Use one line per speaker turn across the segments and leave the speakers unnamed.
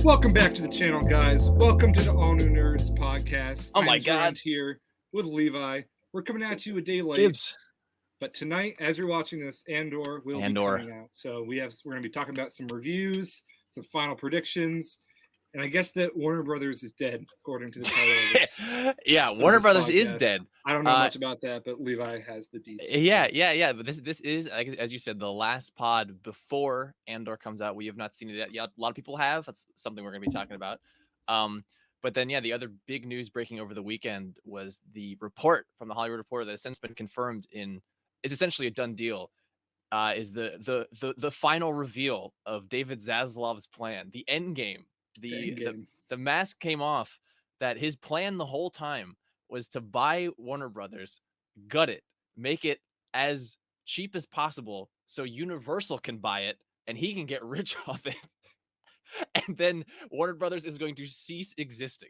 Welcome back to the channel, guys. Welcome to the All New Nerds podcast.
Oh my
I'm
God.
Durant here with Levi. We're coming at you a day late,
Gibbs.
but tonight, as you're watching this, Andor will be coming out. So we're going to be talking about some reviews, some final predictions, and I guess that Warner Brothers is dead, according to the title of this.
Yeah, Warner Brothers is dead.
I don't know much about that, but Levi has the deets.
Yeah. But this is, as you said, the last pod before Andor comes out. We have not seen it yet. Yeah, a lot of people have. That's something we're going to be talking about. But then, the other big news breaking over the weekend was the report from the Hollywood Reporter that has since been confirmed it's essentially a done deal. Is the final reveal of David Zaslav's plan, the end game. The mask came off that his plan the whole time was to buy Warner Brothers, gut it, make it as cheap as possible so Universal can buy it and he can get rich off it. And then Warner Brothers is going to cease existing.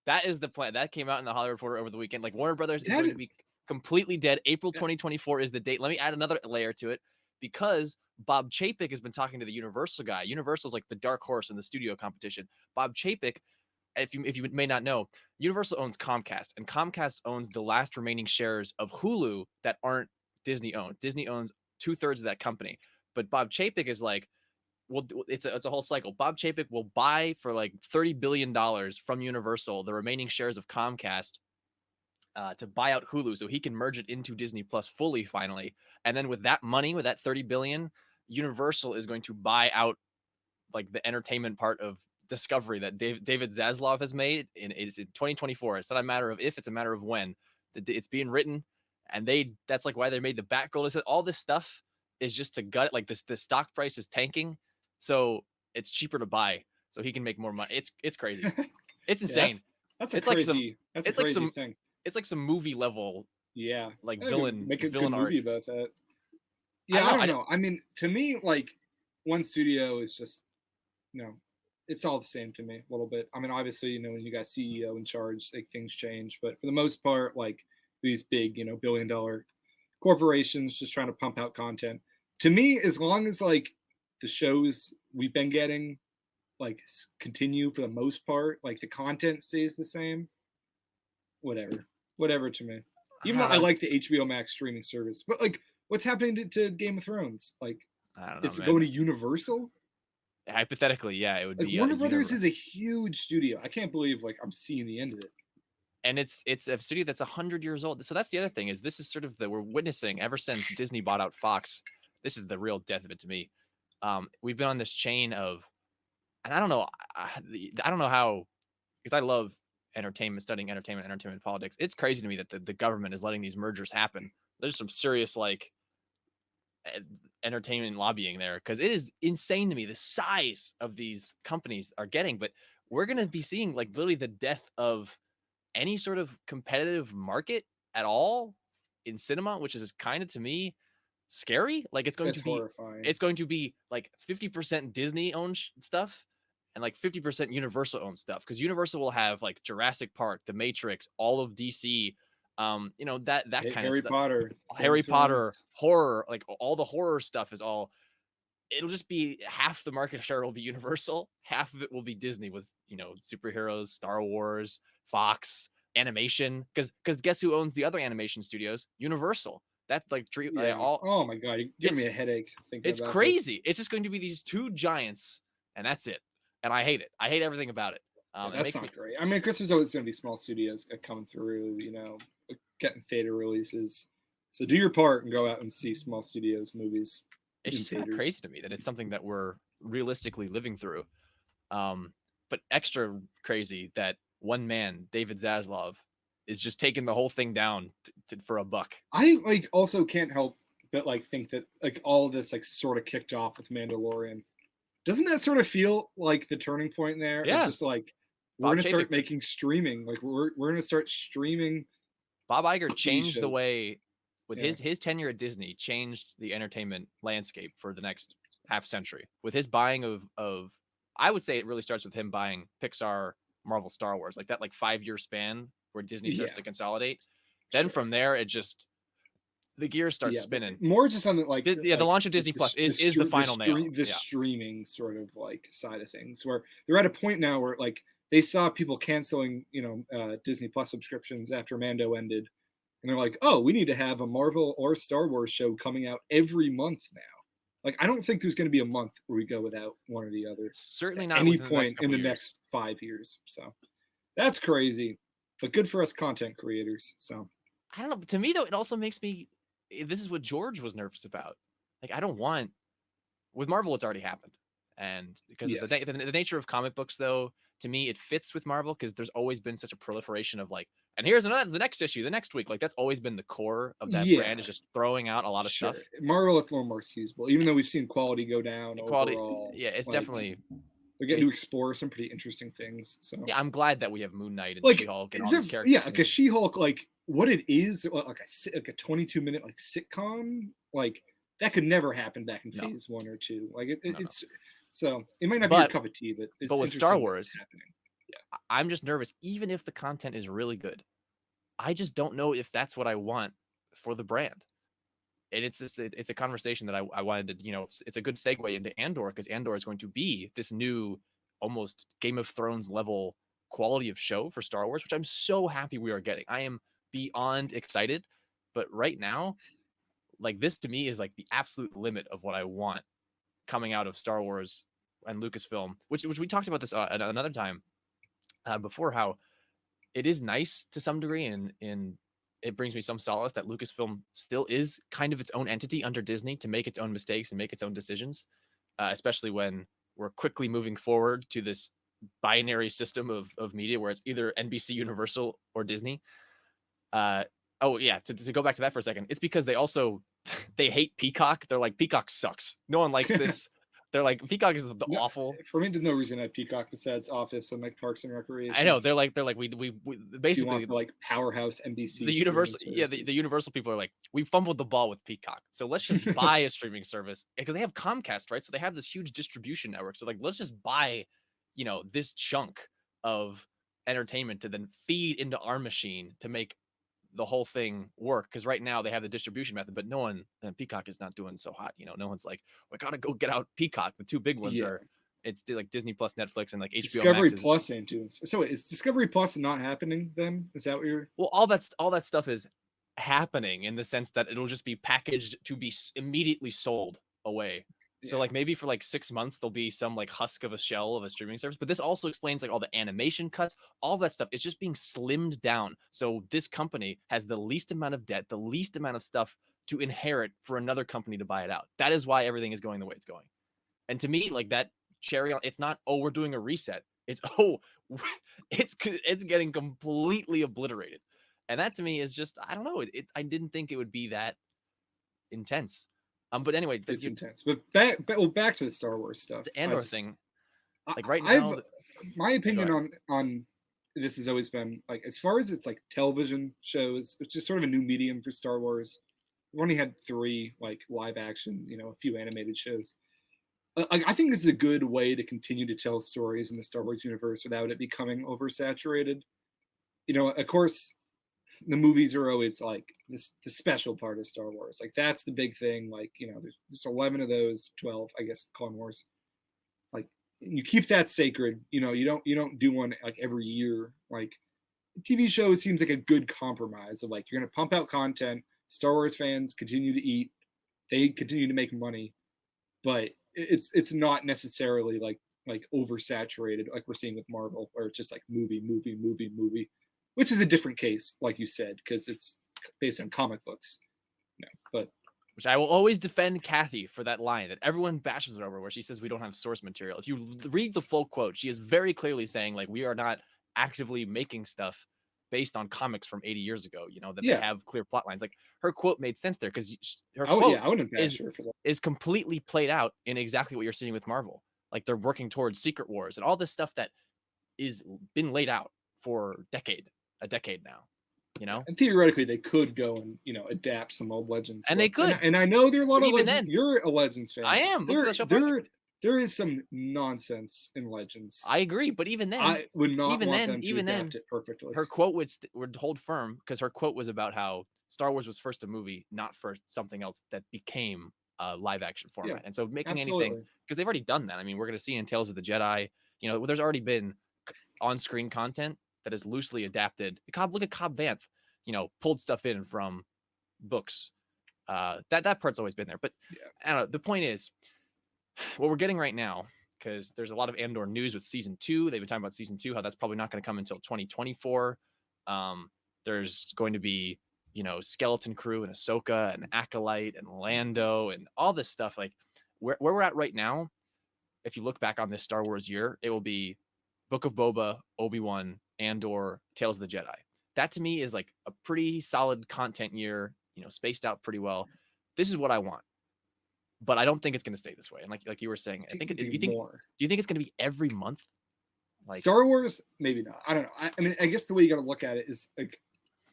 That is the plan. That came out in the Hollywood Reporter over the weekend. Like, Warner Brothers is going to be completely dead. April 2024 is the date. Let me add another layer to it, because Bob Chapek has been talking to the Universal guy. Universal's like the dark horse in the studio competition. Bob Chapek, if you may not know, Universal owns Comcast, and Comcast owns the last remaining shares of Hulu that aren't Disney owned. Disney owns 2/3 of that company. But Bob Chapek is like, well, it's a whole cycle. Bob Chapek will buy for like $30 billion from Universal the remaining shares of Comcast to buy out Hulu so he can merge it into Disney Plus fully finally. And then with that money, with that 30 billion, Universal is going to buy out like the entertainment part of Discovery that David Zaslav has made. It's in 2024. It's not a matter of if, it's a matter of when. It's being written, and that's like why they made the Batgirl. All this stuff is just to gut it. Like the stock price is tanking, so it's cheaper to buy, so he can make more money. It's crazy. It's insane.
That's a crazy thing.
It's like some movie level, like villain
good
arc.
movie about that. Yeah, I don't know. I mean, to me, like, one studio is just, it's all the same to me a little bit. I mean, obviously, when you got CEO in charge, like, things change, but for the most part, like, these big, billion-dollar corporations just trying to pump out content. To me, as long as, like, the shows we've been getting, like, continue for the most part, like, the content stays the same, whatever to me. Even though I like the HBO Max streaming service, but, like, what's happening to Game of Thrones? Like,
I don't know,
is it going to Universal?
Hypothetically, yeah, it would be.
Warner Brothers is a huge studio. I can't believe, like, I'm seeing the end of it.
And it's a studio that's 100 years old. So that's the other thing, is this is sort of we're witnessing ever since Disney bought out Fox. This is the real death of it to me. We've been on this chain of, and I don't know how, because I love studying entertainment politics. It's crazy to me that the government is letting these mergers happen. There's some serious, like, entertainment lobbying there, because it is insane to me the size of these companies are getting. But we're going to be seeing, like, literally the death of any sort of competitive market at all in cinema, which is kind of, to me, scary. Like, it's going to be like 50% Disney owned stuff and like 50% Universal owned stuff, because Universal will have like Jurassic Park, The Matrix, all of DC, that kind of stuff. Harry Potter, horror, like all the horror stuff it'll just be half the market share will be Universal, half of it will be Disney with, superheroes, Star Wars, Fox, animation. Because guess who owns the other animation studios? Universal. That's like
oh my God, you're giving me a headache thinking
about crazy. It's just going to be these two giants, and that's it. And I hate it. I hate everything about it.
That's not great. I mean, Chris, there's always going to be small studios coming through, getting theater releases. So do your part and go out and see small studios movies.
It's just kind of crazy to me that it's something that we're realistically living through. But extra crazy that one man, David Zaslav, is just taking the whole thing down for a buck.
I also can't help but think that all of this sort of kicked off with Mandalorian. Doesn't that sort of feel like the turning point there?
Yeah.
Just we're going to start making streaming. Like we're going to start streaming.
Bob Iger changed the way with his tenure at Disney, changed the entertainment landscape for the next half century with his buying of I would say it really starts with him buying Pixar, Marvel, Star Wars, like that 5-year span where Disney starts to consolidate. Then from there, it just the gears start
Yeah,
spinning.
more just on the
The launch of Disney Plus is the final nail.
The streaming sort of like side of things, where they're at a point now where like they saw people canceling, Disney Plus subscriptions after Mando ended, and they're like, oh, we need to have a Marvel or Star Wars show coming out every month now. Like, I don't think there's going to be a month where we go without one or the other.
Certainly
at
not
any
within
point in the
years.
next 5 years. So that's crazy, but good for us content creators. So
I don't know. To me, though, it also makes me. This is what George was nervous about. Like, I don't want. With Marvel, it's already happened, and because
yes.
of the nature of comic books, though, to me, it fits with Marvel because there's always been such a proliferation of like, and here's the next issue, the next week. Like, that's always been the core of that brand, is just throwing out a lot of stuff.
Marvel, it's a little more excusable, even though we've seen quality go down overall.
Yeah, it's definitely.
They're getting to explore some pretty interesting things. So
yeah, I'm glad that we have Moon Knight and She-Hulk and all these characters.
Yeah, because She-Hulk, like what it is, like a 22-minute like sitcom, like that could never happen back in phase 1 or 2. Like it's so it might not be your cup of tea, but it's
with Star Wars
happening.
Yeah, I'm just nervous. Even if the content is really good, I just don't know if that's what I want for the brand. And it's a conversation that I wanted to, it's a good segue into Andor, because Andor is going to be this new, almost Game of Thrones level quality of show for Star Wars, which I'm so happy we are getting. I am beyond excited. But right now, like, this to me is like the absolute limit of what I want coming out of Star Wars and Lucasfilm, which we talked about this at another time before, how it is nice to some degree, and it brings me some solace that Lucasfilm still is kind of its own entity under Disney to make its own mistakes and make its own decisions, especially when we're quickly moving forward to this binary system of media where it's either NBC Universal or Disney. Oh yeah, to go back to that for a second, it's because they hate Peacock. They're like, Peacock sucks. No one likes this. They're like, Peacock is the awful.
For me, there's no reason to have Peacock besides Office and like Parks and Recreation.
I know they're like we basically
like powerhouse NBC.
The Universal, the Universal people are like, we fumbled the ball with Peacock, so let's just buy a streaming service, because they have Comcast, right? So they have this huge distribution network. So like, let's just buy, this chunk of entertainment to then feed into our machine to make the whole thing work, because right now they have the distribution method, but Peacock is not doing so hot. No one's like, we gotta go get out Peacock. The two big ones are, it's like Disney Plus, Netflix, and like HBO
Discovery
Max
Plus ain't doing. So is Discovery Plus not happening then? Is that what you're?
Well, all that stuff is happening in the sense that it'll just be packaged to be immediately sold away. So like, maybe for like 6 months there'll be some like husk of a shell of a streaming service, but this also explains like all the animation cuts, all that stuff. It's just being slimmed down, so this company has the least amount of debt, the least amount of stuff to inherit for another company to buy it out. That is why everything is going the way it's going. And to me, like, that cherry on, it's not, oh, we're doing a reset. It's, oh, it's getting completely obliterated. And that to me is just, I don't know. I didn't think it would be that intense. But anyway,
it's intense. But back to the Star Wars stuff.
The Andor thing. Like right now,
my opinion on this has always been like, as far as it's like television shows, it's just sort of a new medium for Star Wars. We've only had 3 like live action, a few animated shows. I think this is a good way to continue to tell stories in the Star Wars universe without it becoming oversaturated. Of course, the movies are always like the special part of Star Wars. Like, that's the big thing. Like, there's 11 of those, 12, I guess, Clone Wars. Like, you keep that sacred. You don't do one like every year. Like, TV show seems like a good compromise of like, you're gonna pump out content. Star Wars fans continue to eat. They continue to make money, but it's not necessarily like oversaturated like we're seeing with Marvel, where it's just like movie, which is a different case, like you said, because it's based on comic books. But
which I will always defend Kathy for that line that everyone bashes her over, where she says we don't have source material. If you read the full quote, she is very clearly saying like, we are not actively making stuff based on comics from 80 years ago, that they have clear plot lines. Like, her quote made sense there, because her quote
I wouldn't bash her for that.
Is completely played out in exactly what you're seeing with Marvel. Like, they're working towards Secret Wars and all this stuff that is been laid out for a decade now.
And theoretically, they could go and adapt some old Legends,
and they could.
And I know there are a lot of Legends. You're a Legends fan.
I am.
They're there is some nonsense in Legends.
I agree, but even then,
I would not
even
want
then,
them to
even then,
adapt it perfectly.
her quote would hold firm because her quote was about how Star Wars was first a movie, not first something else that became a live action
Yeah,
format. And so making anything,
absolutely.
because they've already done that. I mean, we're going to see in Tales of the Jedi, you know, there's already been on-screen content that is loosely adapted. Look at Cobb Vanth, you know, pulled stuff in from books. That part's always been there. But
Yeah.
I don't know. The point is, what we're getting right now, because there's a lot of Andor news with season 2. They've been talking about season 2, how that's probably not going to come until 2024. There's going to be, you know, Skeleton Crew and Ahsoka and Acolyte and Lando and all this stuff. Like where we're at right now, if you look back on this Star Wars year, it will be Book of Boba, Obi-Wan, Andor, Tales of the Jedi. That to me is like a pretty solid content year, you know, spaced out pretty well. This is what I want. But I don't think it's going to stay this way. And like you were saying, I think do you think it's going to be every month?
Like Star Wars, maybe not. I don't know. I mean, I guess the way you got to look at it is like,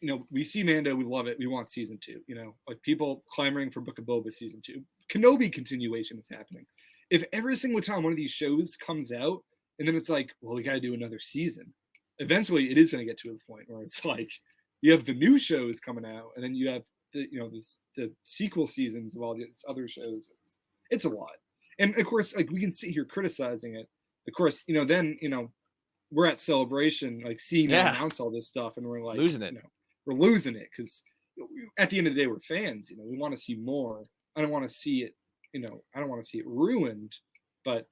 you know, we see Mando, we love it, we want season 2. You know, like people clamoring for Book of Boba season 2. Kenobi continuation is happening. If every single time one of these shows comes out, and then it's like, well, we got to do another season. Eventually, it is going to get to the point where it's like you have the new shows coming out, and then you have the sequel seasons of all these other shows. It's a lot, and of course, like we can sit here criticizing it. Of course, you know, then we're at Celebration, like seeing them announce all this stuff, and we're like
losing it.
You know, we're losing it because at the end of the day, we're fans. You know, we want to see more. I don't want to see it. You know, I don't want to see it ruined, but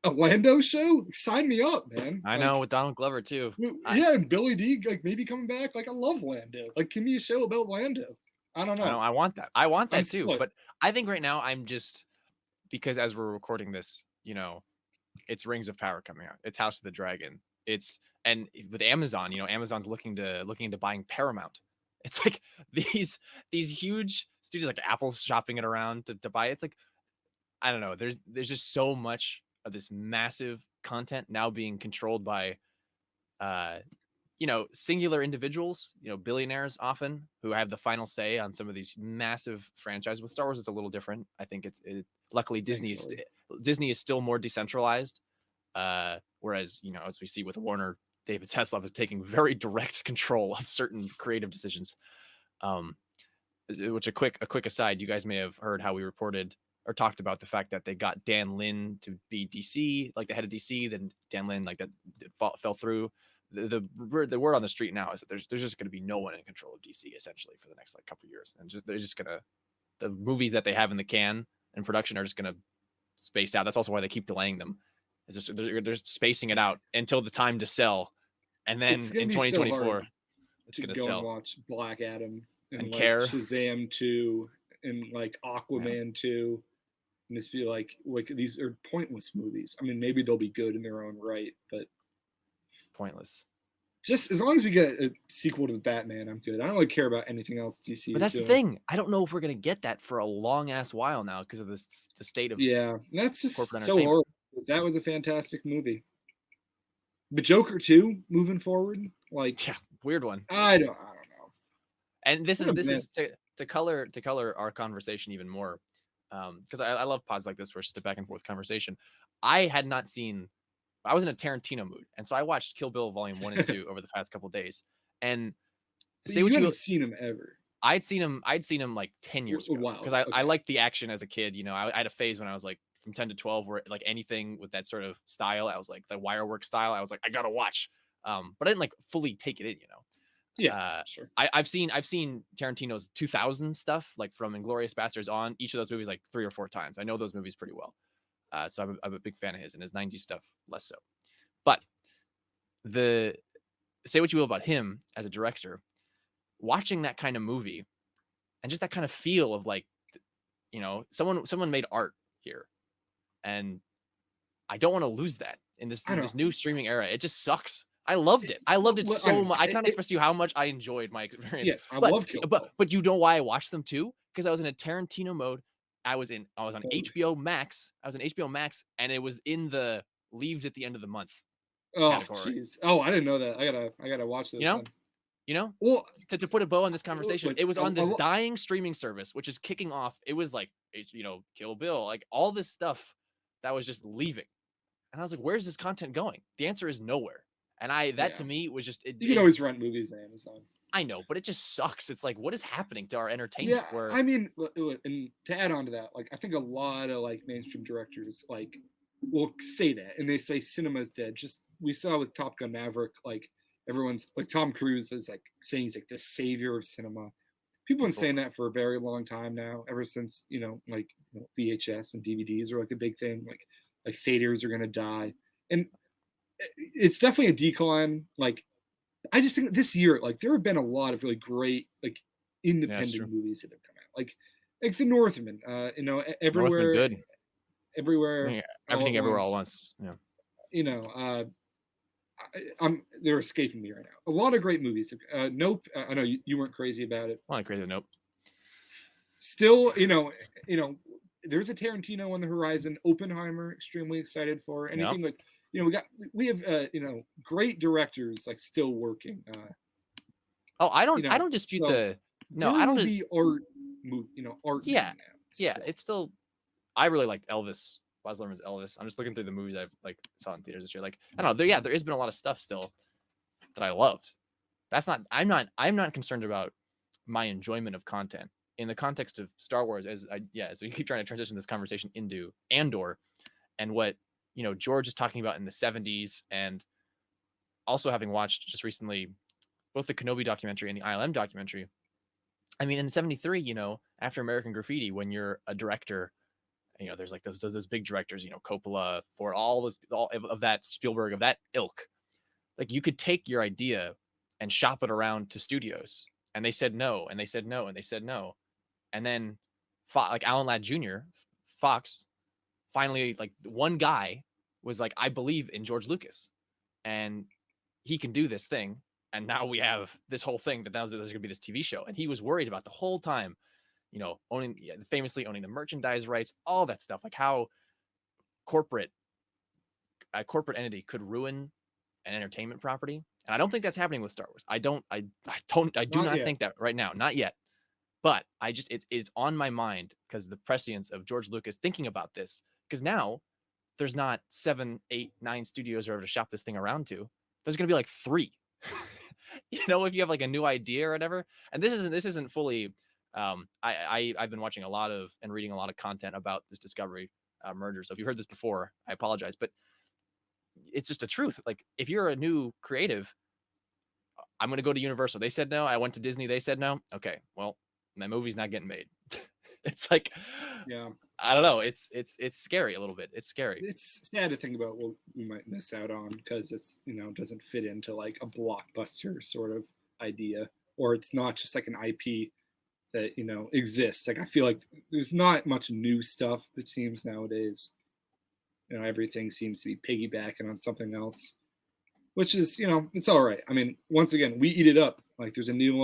a Lando show, sign me up, man.
I know, with Donald Glover too.
Yeah, and Billy D like maybe coming back. Like I love Lando. Like give me a show about Lando. I don't know.
I want that. I want that too.
Split.
But I think right now I'm just, because as we're recording this, you know, it's Rings of Power coming out. It's House of the Dragon. And with Amazon, you know, Amazon's looking into buying Paramount. It's like these huge studios, like Apple's shopping it around to buy it. It's like, I don't know. There's just so much of this massive content now being controlled by, you know, singular individuals, you know, billionaires often, who have the final say on some of these massive franchises. With Star Wars, it's a little different. I think luckily Disney is still more decentralized. Whereas, you know, as we see with Warner, David Zaslav is taking very direct control of certain creative decisions. Which a quick aside, you guys may have heard how we reported or talked about the fact that they got Dan Lin to be DC, like the head of DC. Then Dan Lin, like that fell through. The word on the street now is that there's just going to be no one in control of DC essentially for the next like couple of years, and they're just gonna, the movies that they have in the can in production are just gonna space out. That's also why they keep delaying them. It's just they're spacing it out until the time to sell, and then in 2024 it's gonna sell.
And watch Black Adam
and
like
care
Shazam 2 and like Aquaman 2. And just be like these are pointless movies. I mean, maybe they'll be good in their own right, but
pointless.
Just as long as we get a sequel to the Batman, I'm good. I don't really care about anything else DC.
But that's
doing.
The thing. I don't know if we're gonna get that for a long ass while now because of the state of
that's just so horrible. That was a fantastic movie. But Joker 2 moving forward, like
weird one.
I don't know.
And this is to color our conversation even more. Because I love pods like this where it's just a back and forth conversation. I was in a Tarantino mood, and so I watched Kill Bill Volume 1 and 2 over the past couple of days. And
so you haven't seen him ever.
I'd seen him like 10 years ago.
Wow.
Because I liked the action as a kid. You know, I had a phase when I was like from 10 to 12 where like anything with that sort of style, I was like the wire work style, I was like, I gotta watch. But I didn't like fully take it in, you know.
Yeah, sure.
I've seen Tarantino's 2000 stuff, like from Inglourious Basterds on, each of those movies like 3 or 4 times. I know those movies pretty well. So I'm a big fan of his, and his 90s stuff less so. But say what you will about him as a director, watching that kind of movie and just that kind of feel of like, you know, someone made art here, and I don't want to lose that in this new streaming era. It just sucks. I loved it. I loved it so much. I can't express to you how much I enjoyed my experience.
Yes, I love Kill Bill.
But you know why I watched them too? Because I was in a Tarantino mode. I was on HBO Max. I was on HBO Max, and it was in the leaves at the end of the month category.
Jeez. Oh, I didn't know that. I gotta watch this.
You know.
Well,
to put a bow on this conversation, it was on this dying streaming service, which is kicking off. It was like, you know, Kill Bill, like all this stuff that was just leaving. And I was like, where's this content going? The answer is nowhere. And that to me was just
you can always rent movies on Amazon.
I know, but it just sucks. It's like, what is happening to our entertainment?
Yeah,
Where
I mean, and to add on to that, like I think a lot of like mainstream directors like will say that, and they say cinema's dead. Just we saw with Top Gun Maverick, like everyone's like Tom Cruise is like saying he's like the savior of cinema. People have been saying that for a very long time now, ever since like VHS and DVDs are like a big thing. Like theaters are gonna die, and it's definitely a decline. Like I just think this year, like there have been a lot of really great like independent movies that have come out, like The Northman.
Northman, good.
Everywhere,
everything, everywhere, all at once. Yeah.
They're escaping me right now. A lot of great movies. Nope. I know you weren't crazy about it.
I'm not crazy. Nope.
Still, there's a Tarantino on the horizon. Oppenheimer, extremely excited for. Anything like we have great directors like still working.
I don't dispute I don't
be art art.
Yeah, yeah. It's still. I really liked Elvis. Baz Luhrmann's Elvis. I'm just looking through the movies I've like saw in theaters this year. Like I don't know. There has been a lot of stuff still that I loved. I'm not concerned about my enjoyment of content in the context of Star Wars. As we keep trying to transition this conversation into Andor, and what George is talking about in the 70s, and also having watched just recently both the Kenobi documentary and the ILM documentary. I mean, in 73, after American Graffiti, when you're a director, there's like those big directors, Coppola, for all of that, Spielberg, of that ilk. Like you could take your idea and shop it around to studios, and they said no, and they said no, and they said no. And then like Alan Ladd Jr., Fox, finally, like one guy was like, I believe in George Lucas and he can do this thing. And now we have this whole thing that now there's going to be this TV show. And he was worried about the whole time, famously owning the merchandise rights, all that stuff, like how a corporate entity could ruin an entertainment property. And I don't think that's happening with Star Wars. I do not think that right now, not yet. But it's on my mind because the prescience of George Lucas thinking about this, because now there's not 7, 8, 9 studios over to shop this thing around to. There's going to be like 3, if you have like a new idea or whatever. And this isn't fully, I've been watching a lot of and reading a lot of content about this Discovery merger. So if you heard this before, I apologize, but it's just the truth. Like if you're a new creative, I'm going to go to Universal. They said no. I went to Disney. They said no. Okay, well, my movie's not getting made. It's like,
yeah,
I don't know. It's scary a little bit. It's scary.
It's sad to think about what we might miss out on because it's doesn't fit into like a blockbuster sort of idea, or it's not just like an IP that exists. Like I feel like there's not much new stuff, it seems, nowadays. Everything seems to be piggybacking on something else, which is it's all right. I mean, once again, we eat it up. Like there's a new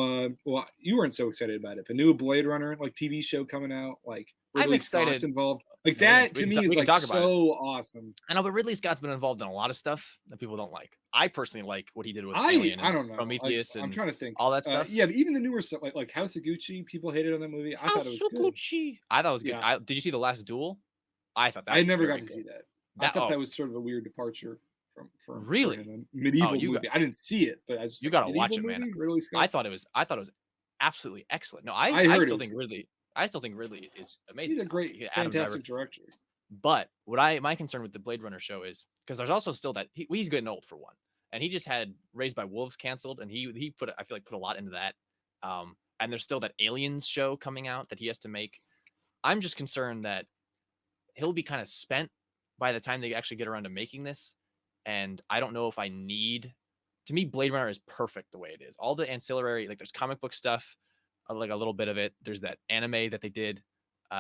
well, you weren't so excited about it, but new Blade Runner like TV show coming out, like Ridley Scott's involved. Like that to me is like so awesome.
I know, but Ridley Scott's been involved in a lot of stuff that people don't like. I personally like what he did with
Alien I don't know,
Prometheus,
I'm trying to think
all that stuff.
Yeah, but even the newer stuff like House of Gucci, people hated on that movie. I thought it was good.
I thought it was good. Yeah. Did you see The Last Duel? I thought that I
never got to see that. I thought that was sort of a weird departure from
really
a medieval movie. I didn't see it, but
you got to watch it, man.
Really,
I thought it was absolutely excellent. No, I still think Ridley is amazing.
He's a great, fantastic director.
But my concern with the Blade Runner show is because there's also still that he's getting old for one, and he just had Raised by Wolves canceled, and he put a lot into that. And there's still that Aliens show coming out that he has to make. I'm just concerned that he'll be kind of spent by the time they actually get around to making this. And I don't know if I need. To me, Blade Runner is perfect the way it is. All the ancillary, like there's comic book stuff, like a little bit of it. There's that anime that they did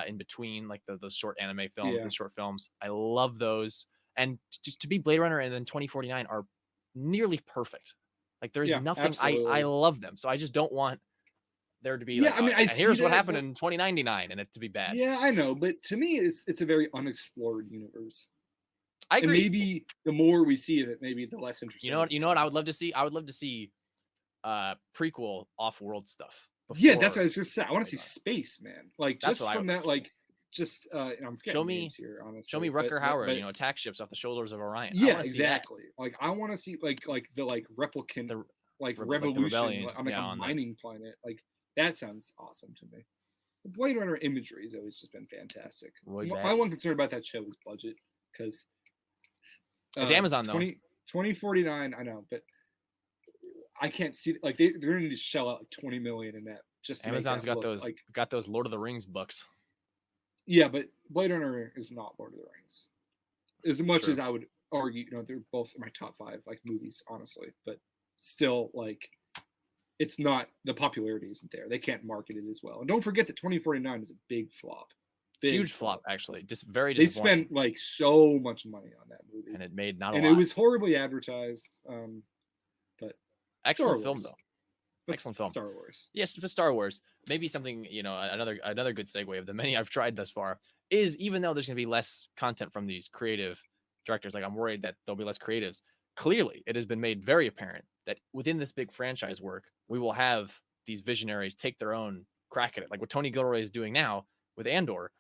in between, like those short anime films, the short films. I love those. And just to be Blade Runner and then 2049 are nearly perfect. Like there's nothing. I love them. So I just don't want there to be here's what happened in 2099 and it to be bad.
Yeah, I know. But to me, it's a very unexplored universe.
I agree.
And maybe the more we see of it, maybe the less interesting.
You know what I would love to see? I would love to see prequel off-world stuff.
Yeah, that's what I was just saying. I want to see space, man. Like just from that, like just I'm
Show
forgetting
me,
names here,
show me
honestly,
Rucker Howard,
but
attack ships off the shoulders of Orion. I
yeah,
want to see that.
exactly. Like I want to see like the like replicant
The
like
like the
revolution
rebellion,
on like a
on that.
mining planet. Like that sounds awesome to me. The Blade Runner imagery has always just been fantastic. My one concern about that show is budget, because
it's Amazon though.
2049, I know, but I can't see like they're gonna need to shell out like 20 million in that just to
Amazon's
make that
got
look
got those Lord of the Rings books.
Yeah, but Blade Runner is not Lord of the Rings. As much
True.
as I would argue, they're both in my top 5 like movies, honestly, but still, like, it's not, the popularity isn't there. They can't market it as well. And don't forget that 2049 is a big flop.
Huge flop, actually. Just very
They
disappointing.
spent like so much money on that movie,
and it made not a
and
lot.
it was horribly advertised. But
excellent film though.
But
excellent film.
Star Wars.
Yes, but Star Wars. Maybe something, another good segue of the many I've tried thus far is, even though there's going to be less content from these creative directors, like I'm worried that there'll be less creatives. Clearly, it has been made very apparent that within this big franchise work, we will have these visionaries take their own crack at it. Like what Tony Gilroy is doing now with Andor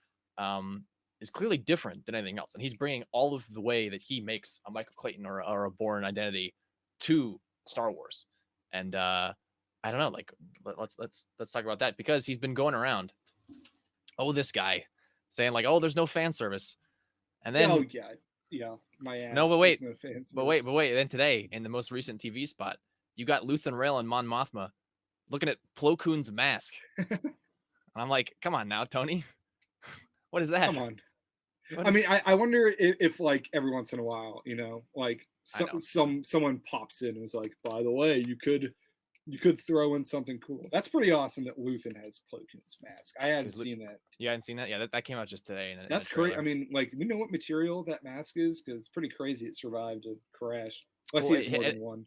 is clearly different than anything else. And he's bringing all of the way that he makes a Michael Clayton or a Bourne Identity to Star Wars. And I don't know, like let's talk about that, because he's been going around, this guy saying like, there's no fan service. And then
yeah, my ass.
No, but wait. But wait. Then today, in the most recent TV spot, you got Luthen Rail and Mon Mothma looking at Plo Koon's mask. And I'm like, come on now, Tony. What is that?
Come on. I wonder if like every once in a while, like someone pops in and is like, by the way, you could throw in something cool. That's pretty awesome that Luthen has Plo Koon's mask. I hadn't seen that.
You hadn't seen that? Yeah, that came out just today.
That's great. I mean, like, we know what material that mask is, because it's pretty crazy it survived a crash. Unless he has more than one.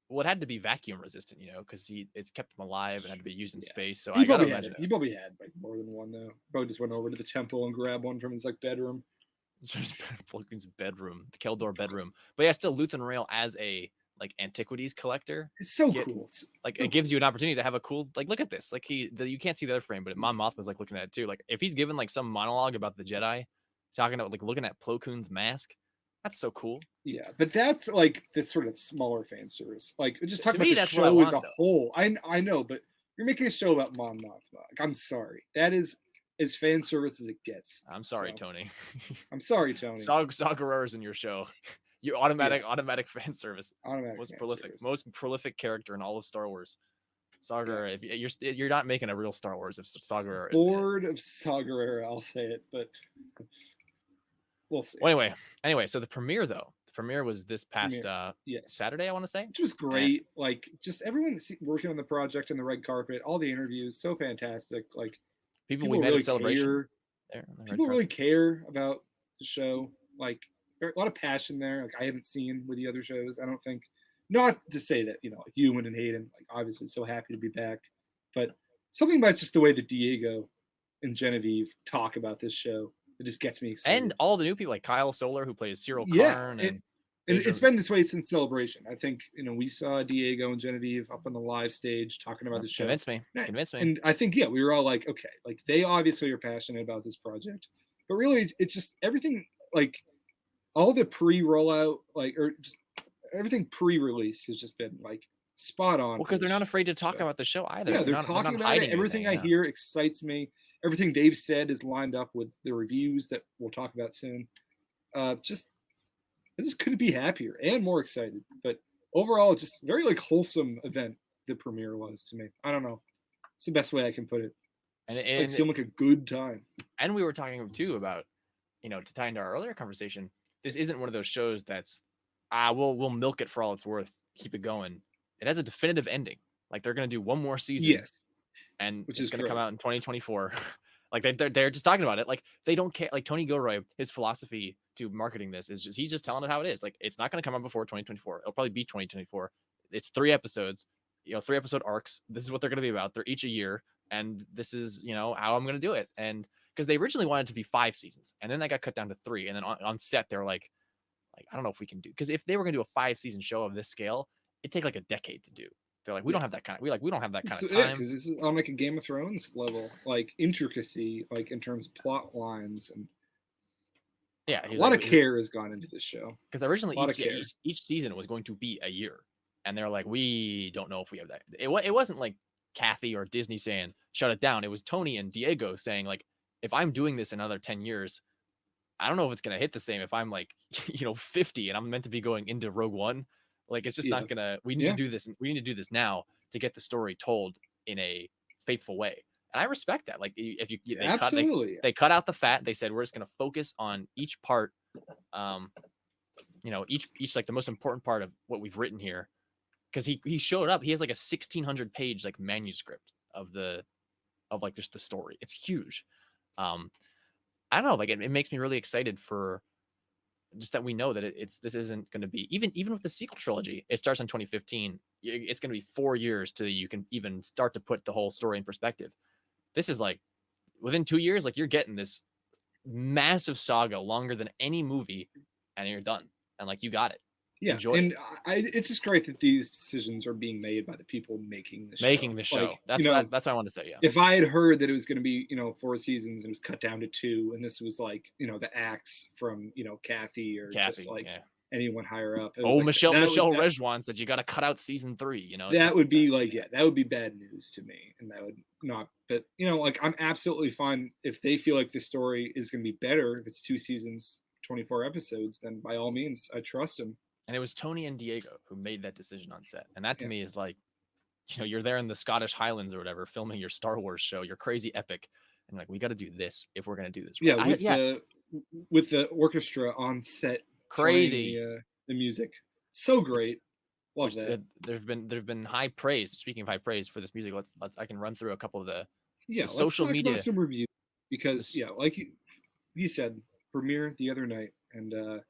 Well, it had to be vacuum resistant, because it's kept him alive and had to be used in space. So
he probably had like more than one though. Probably just went over to the temple and grabbed one from his like bedroom.
Plo Koon's bedroom, the Keldor bedroom. But yeah, still Luthen Rail as a like antiquities collector.
It's so cool.
Like it gives you an opportunity to have a cool, like, look at this. Like you can't see the other frame, but Mon Mothma's like looking at it too. Like if he's given like some monologue about the Jedi, talking about like looking at Plo Koon's mask, that's so cool.
Yeah, but that's like this sort of smaller fan service. Like just talking about the
show
as a whole. I know, but you're making a show about Mon Mothma. Like, I'm sorry. That is as fan service as it gets.
I'm sorry, Tony.
I'm sorry, Tony.
Saw Gerrera's in your show. You automatic fan service.
Automatic
most prolific character in all of Star Wars. Saw Gerrera. If you're not making a real Star Wars if Saw Gerrera is
bored of Saw Gerrera, I'll say it, but we'll see.
Well, anyway, so the premiere was this past Saturday, I want to say.
Which was great. Like just everyone working on the project and the red carpet, all the interviews, so fantastic. Like
people we met really at Celebration.
People really care about the show. Like a lot of passion there. Like I haven't seen with the other shows. I don't think. Not to say that like Ewan and Hayden, like obviously so happy to be back, but something about just the way that Diego and Genevieve talk about this show, it just gets me excited.
And all the new people like Kyle Solar, who plays Cyril Karn,
and it's been this way since Celebration. I think we saw Diego and Genevieve up on the live stage talking about the show.
Convince me.
And I think we were all like, okay, like they obviously are passionate about this project, but really it's just everything, like all the pre-rollout, like or just everything pre-release has just been like spot on.
Well, because they're not afraid to talk about the show either.
Yeah, they're talking about it. Everything I hear excites me. Everything they've said is lined up with the reviews that we'll talk about soon. I just couldn't be happier and more excited. But overall, it's just very like wholesome event the premiere was to me. I don't know. It's the best way I can put it. And it seemed like a good time.
And we were talking too about, to tie into our earlier conversation, this isn't one of those shows that's we'll milk it for all it's worth, keep it going. It has a definitive ending. Like they're gonna do one more season.
Yes.
And which is gonna come out in 2024. Like they're just talking about it. Like they don't care. Like Tony Gilroy, his philosophy to marketing this is he's just telling it how it is. Like it's not gonna come out before 2024. It'll probably be 2024. It's 3 episodes, 3 episode arcs. This is what they're gonna be about. They're each a year, and this is how I'm gonna do it. And because they originally wanted it to be 5 seasons, and then that got cut down to 3. And then on set they're like I don't know if we can do, because if they were gonna do a 5-season show of this scale, it'd take like a decade to do. They're like, we
Yeah.
don't have that kind of we don't have that kind
So,
of
yeah,
time.
because this is on like a Game of Thrones level, like intricacy, like in terms of plot lines, and
Yeah,
a
he's
lot
like,
of care has gone into this show.
because originally
A lot of care.
each season was going to be a year, and they're like, we don't know if we have that. It wasn't like Kathy or Disney saying shut it down. It was Tony and Diego saying like, if I'm doing this in another 10 years, I don't know if it's gonna hit the same if I'm like 50 and I'm meant to be going into Rogue One. Like it's just
Yeah.
not gonna. We need
Yeah.
to do this. We need to do this now to get the story told in a faithful way. And I respect that. Like if you
Absolutely.
they cut out the fat. They said we're just gonna focus on each part. Each like the most important part of what we've written here. Because he showed up. He has like a 1,600 page like manuscript of like just the story. It's huge. I don't know. Like it makes me really excited for just that we know that this isn't going to be even with the sequel trilogy. It starts in 2015. It's going to be 4 years till you can even start to put the whole story in perspective. This is like within 2 years, like you're getting this massive saga longer than any movie, and you're done. And like you got it.
Yeah,
Enjoy
and
it.
it's just great that these decisions are being made by the people making the show.
Making the show.
Like,
That's what I want to say. Yeah.
If I had heard that it was going to be 4 seasons and it was cut down to 2, and this was like the axe from Kathy or just like anyone higher up. Like,
Michelle Rejwan said you got to cut out season 3.
That would be like that would be bad news to me, and that would not. But like I'm absolutely fine if they feel like the story is going to be better if it's 2 seasons, 24 episodes. Then by all means, I trust them.
And it was Tony and Diego who made that decision on set. And that to me is like, you're there in the Scottish Highlands or whatever, filming your Star Wars show, your crazy epic. And like, we got to do this if we're going to do this.
Right. Yeah. With the orchestra on set.
Crazy.
The music. So great. Love that.
There's been high praise. Speaking of high praise for this music, I can run through a couple of the social media.
About some reviews because like you said, premiere the other night, and a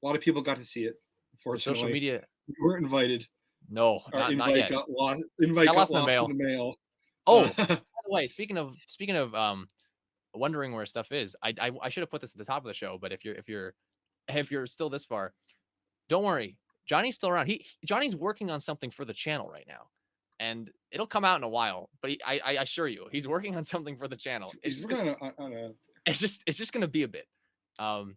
lot of people got to see it. Unfortunately,
social media.
We weren't invited.
No,
not yet. Got lost in the mail.
Oh, by the way, speaking of wondering where stuff is, I should have put this at the top of the show, but if you're still this far, don't worry. Johnny's still around. Johnny's working on something for the channel right now, and it'll come out in a while. But I assure you, he's working on something for the channel. It's just gonna be a bit. And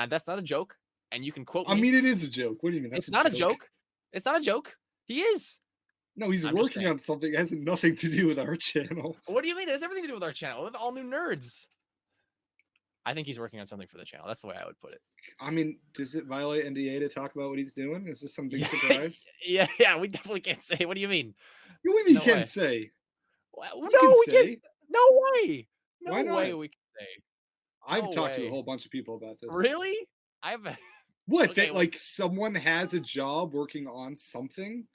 that's not a joke. And you can quote me.
I mean, it is a joke. What do you mean?
It's not a joke. It's not a joke. He is.
No, he's working on something that has nothing to do with our channel.
What do you mean? It has everything to do with our channel. With all new nerds. I think he's working on something for the channel. That's the way I would put it.
I mean, does it violate NDA to talk about what he's doing? Is this some big surprise?
Yeah, we definitely can't say. What do you mean?
What do you mean can't say?
No, we can't. No way. No way we can say.
I've talked to a whole bunch of people about this.
Really?
What? Okay, that like someone has a job working on something?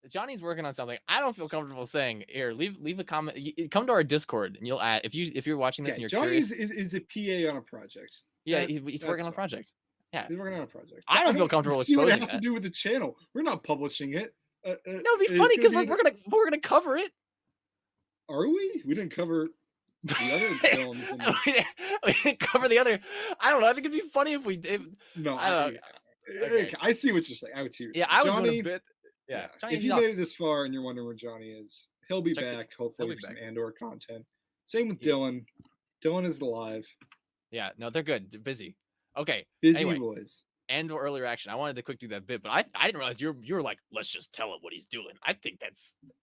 Johnny's working on something. I don't feel comfortable saying. Here, leave a comment. Come to our Discord, and you'll add if you're watching this and you're
Johnny's
curious.
is a PA on a project.
Yeah, he's working on a project. Yeah,
he's working on a project.
I don't feel comfortable
see
exposing
what it has to do with the channel. We're not publishing it.
No, it'd be funny because we're gonna cover it.
Are we? We didn't cover the other films.
We didn't cover the other. I don't know. I think it'd be funny if we did.
No, I don't know. Okay. I see what you're saying. I would see.
I was doing a bit. Yeah.
If you made it this far and you're wondering where Johnny is, he'll be back. Hopefully for some Andor content. Same with Dylan. Dylan is alive.
Yeah. No, they're good. They're busy. Okay.
Busy boys.
Andor earlier action. I wanted to quick do that bit, but I didn't realize you were like, let's just tell him what he's doing. I think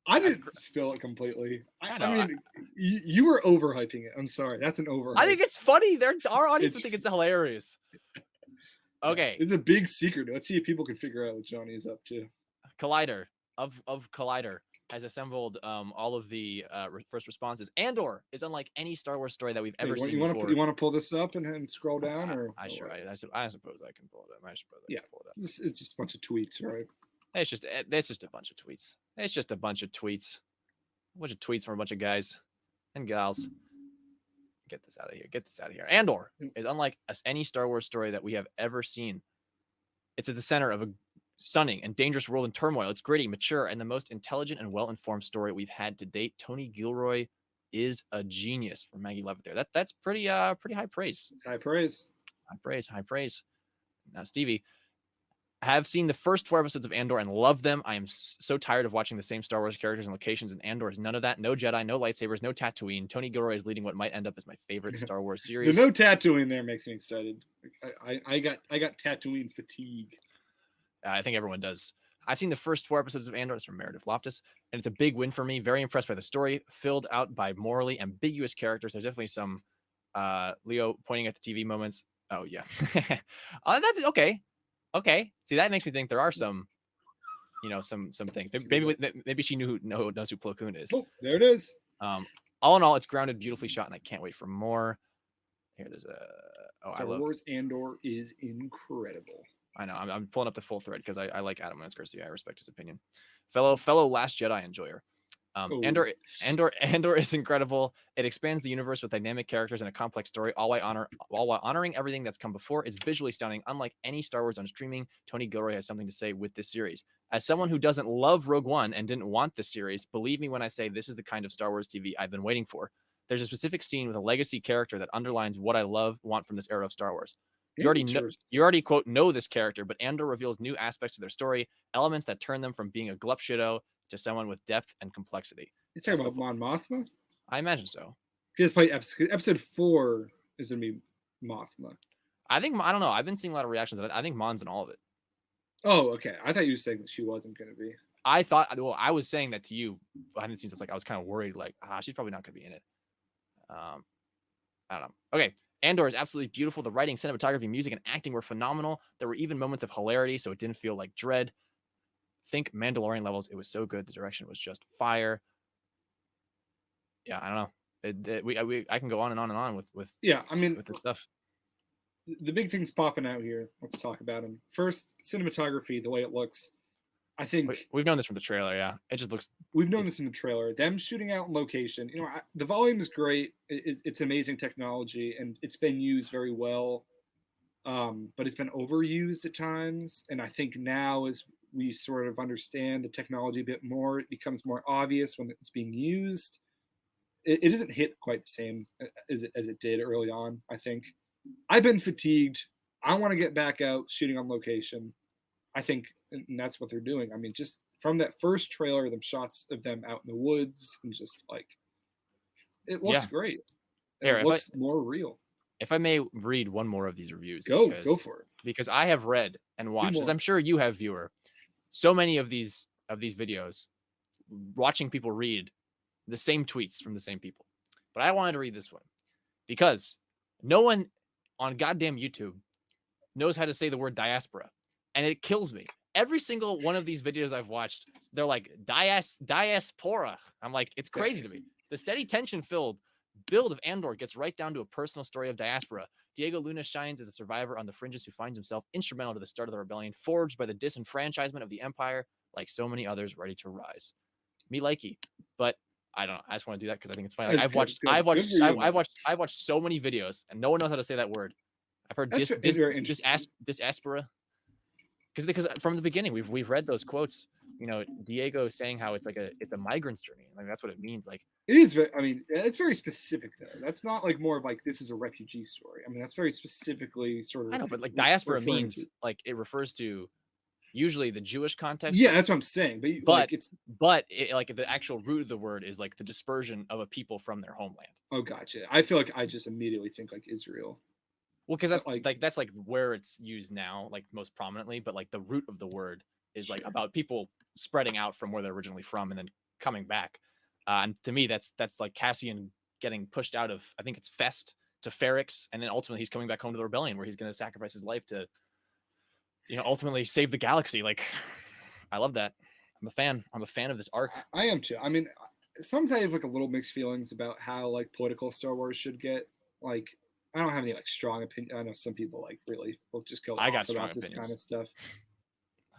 I didn't spill it completely. I mean, you were overhyping it. I'm sorry. That's an overhype.
I think it's funny. Our audience will think it's hilarious. Okay.
It's a big secret. Let's see if people can figure out what Johnny is up to.
Collider of Collider has assembled all of the first responses. Andor is unlike any Star Wars story that we've ever seen before.
You want to pull this up and scroll down, or
I suppose I can pull it up. Pull it up.
It's just a bunch of tweets, right?
It's just a bunch of tweets. It's just a bunch of tweets. A bunch of tweets from a bunch of guys and gals. Get this out of here. Andor is unlike any Star Wars story that we have ever seen. It's at the center of a stunning and dangerous world in turmoil. It's gritty, mature, and the most intelligent and well-informed story we've had to date. Tony Gilroy is a genius for Maggie Levitt there. That's pretty high praise.
High praise.
High praise. Now, Stevie, have seen the first 4 episodes of Andor and love them. I am so tired of watching the same Star Wars characters and locations, and Andor is none of that. No Jedi, no lightsabers, no Tatooine. Tony Gilroy is leading what might end up as my favorite Star Wars
The
series.
no Tatooine there makes me excited. I got Tatooine fatigue.
I think everyone does. I've seen the first 4 episodes of Andor. It's from Meredith Loftus, and it's a big win for me. Very impressed by the story, filled out by morally ambiguous characters. There's definitely some Leo pointing at the TV moments. Oh yeah, that's okay. Okay, see, that makes me think there are some, some things. Maybe she knows who Plo Koon is.
Oh, there it is.
All in all, it's grounded, beautifully shot, and I can't wait for more. Here, there's a
Star Wars Andor is incredible.
I know. I'm pulling up the full thread because I like Adam Garcia. I respect his opinion. Fellow Last Jedi enjoyer. Andor is incredible. It expands the universe with dynamic characters and a complex story, all while honoring everything that's come before. It's visually stunning. Unlike any Star Wars on streaming, Tony Gilroy has something to say with this series. As someone who doesn't love Rogue One and didn't want this series, believe me when I say this is the kind of Star Wars TV I've been waiting for. There's a specific scene with a legacy character that underlines what I want from this era of Star Wars. You already quote know this character, but Andor reveals new aspects to their story, elements that turn them from being a glup shitto to someone with depth and complexity.
You talking about Mon Mothma?
I imagine so.
Because episode 4 is gonna be Mothma.
I don't know. I've been seeing a lot of reactions. I think Mon's in all of it.
Oh, okay. I thought you were saying that she wasn't gonna be.
I was saying that to you behind the scenes. It's like I was kind of worried, like, she's probably not gonna be in it. I don't know. Okay. Andor is absolutely beautiful. The writing, cinematography, music, and acting were phenomenal. There were even moments of hilarity, so it didn't feel like dread. Think Mandalorian levels. It was so good. The direction was just fire. Yeah, I don't know. I can go on and on and on with with this stuff.
The big things popping out here. Let's talk about them. First, cinematography, the way it looks. I think
we've known this from the trailer. Yeah, it just looks.
We've known this from the trailer. Them shooting out in location. The volume is great. It's amazing technology, and it's been used very well. But it's been overused at times, and I think now as we sort of understand the technology a bit more, it becomes more obvious when it's being used. It doesn't hit quite the same as it did early on. I think I've been fatigued. I want to get back out shooting on location. I think, and that's what they're doing. I mean, just from that first trailer, the shots of them out in the woods, and just like it looks great. It looks more real.
If I may read one more of these reviews,
go for it.
Because I have read and watched, as I'm sure you have, viewer, so many of these videos, watching people read the same tweets from the same people. But I wanted to read this one because no one on goddamn YouTube knows how to say the word diaspora, and it kills me. Every single one of these videos I've watched, they're like diaspora. I'm like, it's crazy to me. The steady tension-filled build of Andor gets right down to a personal story of diaspora. Diego Luna shines as a survivor on the fringes who finds himself instrumental to the start of the rebellion, forged by the disenfranchisement of the Empire, like so many others ready to rise. Me likey, but I don't know. I just want to do that because I think it's funny. Like, I've watched so many videos, and no one knows how to say that word. I've heard diaspora. Because from the beginning we've read those quotes, Diego saying how it's a migrant's journey. Like that's what it means. Like
it is. I mean, it's very specific though. That's not like more of like this is a refugee story. I mean, that's very specifically sort of.
I know, but like diaspora means like it refers to usually the Jewish context.
Yeah, that's what I'm saying. But
the actual root of the word is like the dispersion of a people from their homeland.
Oh, gotcha. I feel like I just immediately think like Israel.
Well, because that's like where it's used now, like most prominently, but like the root of the word is like about people spreading out from where they're originally from and then coming back. And to me, that's like Cassian getting pushed out of, I think it's Fest to Ferrix, and then ultimately he's coming back home to the rebellion where he's going to sacrifice his life to, ultimately save the galaxy. Like, I love that. I'm a fan of this arc.
I am too. I mean, sometimes I have like a little mixed feelings about how like political Star Wars should get. Like, I don't have any like strong opinion. I know some people like really will just go off about this kind of stuff.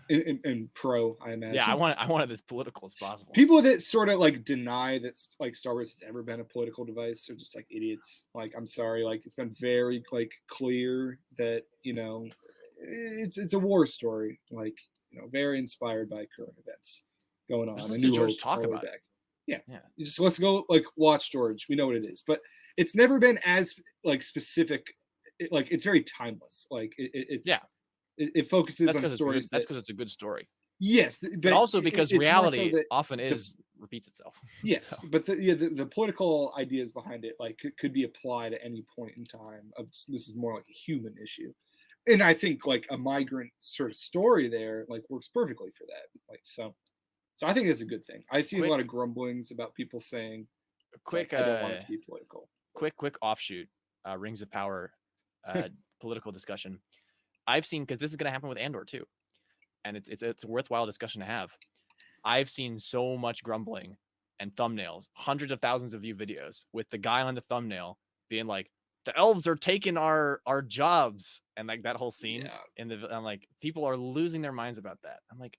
In pro, I imagine.
Yeah, I want it as political as possible.
People that sort of like deny that like Star Wars has ever been a political device are just like idiots. Like, I'm sorry, like it's been very like clear that it's a war story. Like, very inspired by current events going on.
And George talk about it.
Yeah. You just let's go like watch George. We know what it is, but it's never been as like specific. It's very timeless. Like it's It focuses on stories
That's
that,
because it's a good story.
yes,
But
but
also because
it's more so
reality
that
often
the,
repeats itself. So
yes, but the political ideas behind it like could be applied at any point in time. Of this is more like a human issue, and I think like a migrant sort of story there like works perfectly for that. Like so I think it's a good thing. I've seen a lot of
quick
grumblings about people saying it's like
quick
I don't want it to be political.
quick offshoot, Rings of Power, political discussion. I've seen, because this is going to happen with Andor too, and it's a worthwhile discussion to have. I've seen so much grumbling and thumbnails, hundreds of thousands of view videos with the guy on the thumbnail being like, "The elves are taking our jobs," and like that whole scene.
Yeah,
I'm like, people are losing their minds about that. I'm like,